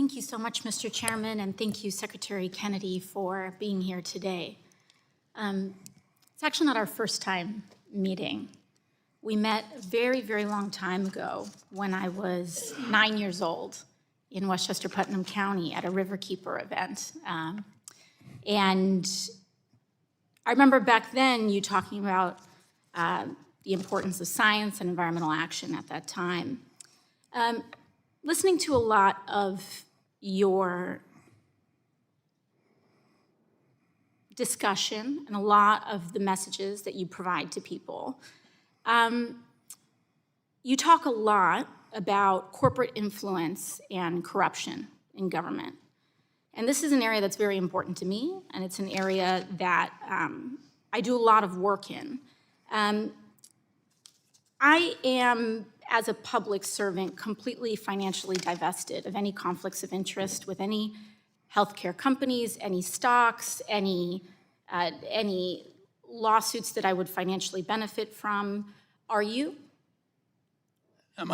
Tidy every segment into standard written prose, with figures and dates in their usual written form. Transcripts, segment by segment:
Thank you so much, Mr. Chairman, and thank you, Secretary Kennedy, for being here today. It's actually not our first time meeting. We met a very, very long time ago when I was 9 years old in Westchester Putnam County at a Riverkeeper event. And I remember back then you talking about the importance of science and environmental action at that time. Listening to a lot of your discussion and a lot of the messages that you provide to people, you talk a lot about corporate influence and corruption in government. And this is an area that's very important to me, and it's an area that I do a lot of work in. I am, as a public servant, completely financially divested of any conflicts of interest with any healthcare companies, any stocks, any lawsuits that I would financially benefit from. Are you?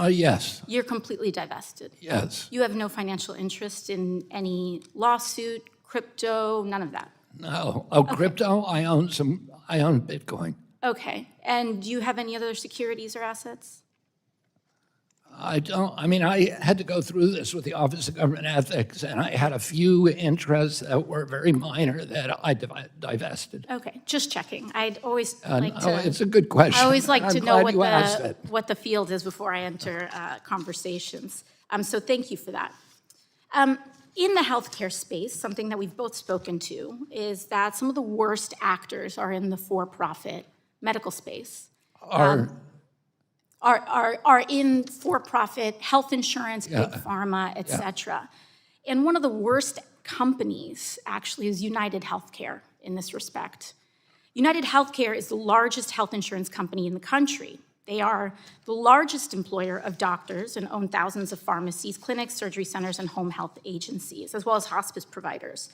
Yes. You're completely divested? Yes. You have no financial interest in any lawsuit, crypto, none of that? No. Oh, okay. Crypto? I own Bitcoin. Okay. And do you have any other securities or assets? I don't. I mean, I had to go through this with the Office of Government Ethics, and I had a few interests that were very minor that I divested. Okay, just checking. I'd always like to. Oh, it's a good question. I always like to know what the field is before I enter conversations. So thank you for that. In the healthcare space, something that we've both spoken to is that some of the worst actors are in the for-profit medical space. Are in for-profit health insurance, big pharma, et cetera. And one of the worst companies actually is United Healthcare in this respect. United Healthcare is the largest health insurance company in the country. They are the largest employer of doctors and own thousands of pharmacies, clinics, surgery centers, and home health agencies, as well as hospice providers.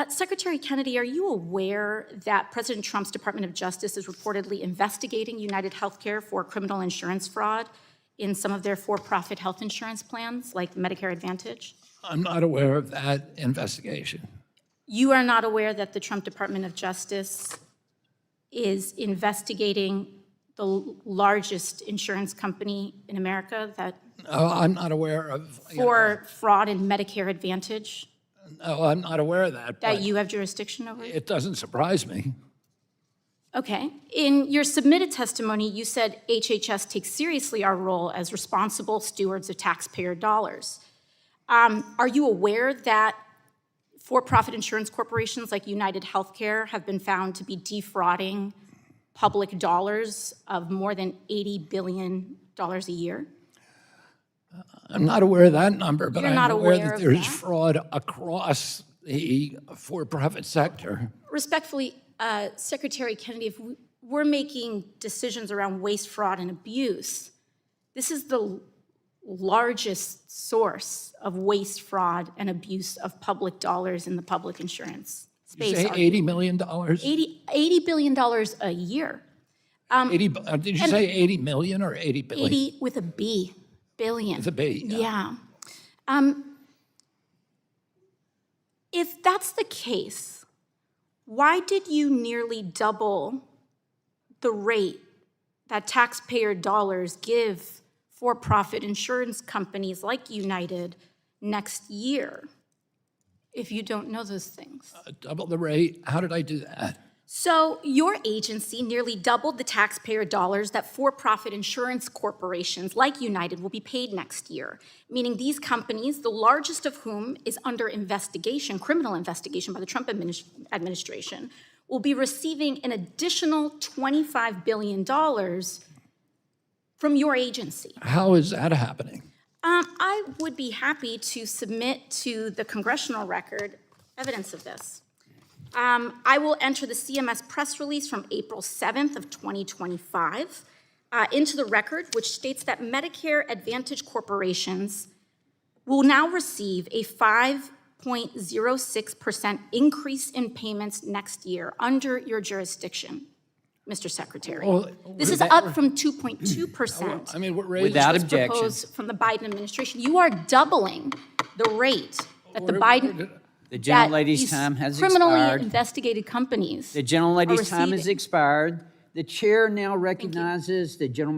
Secretary Kennedy, are you aware that President Trump's Department of Justice is reportedly investigating United Healthcare for criminal insurance fraud in some of their for-profit health insurance plans, like Medicare Advantage? I'm not aware of that investigation. You are not aware that the Trump Department of Justice is investigating the largest insurance company in America that No, I'm not aware of. For fraud in Medicare Advantage? No, I'm not aware of that. That you have jurisdiction over? It doesn't surprise me. Okay. In your submitted testimony, you said HHS takes seriously our role as responsible stewards of taxpayer dollars. Are you aware that for-profit insurance corporations like United Healthcare have been found to be defrauding public dollars of more than $80 billion a year? I'm not aware of that number, but I'm aware that there's that? fraud across the for-profit sector. Respectfully, Secretary Kennedy, if we're making decisions around waste, fraud, and abuse, this is the largest source of waste, fraud, and abuse of public dollars in the public insurance space. You say $80 million? $80 billion a year. Did you say 80 million or 80 billion? 80 with a B, billion. With a B, yeah. If that's the case, why did you nearly double the rate that taxpayer dollars give for-profit insurance companies like United next year, if you don't know those things? Double the rate? How did I do that? So your agency nearly doubled the taxpayer dollars that for-profit insurance corporations like United will be paid next year, meaning these companies, the largest of whom is under investigation, criminal investigation by the Trump administration, will be receiving an additional $25 billion from your agency. How is that happening? I would be happy to submit to the congressional record evidence of this. I will enter the CMS press release from April 7th of 2025 into the record, which states that Medicare Advantage corporations will now receive a 5.06% increase in payments next year under your jurisdiction, Mr. Secretary. Well, this is up from 2.2%. I mean, we're raising without objection proposed from the Biden administration. You are doubling the rate that the Biden, The that gentlelady's these time has criminally expired. investigated companies The gentlelady's time has receiving. expired. The chair now recognizes the gentleman.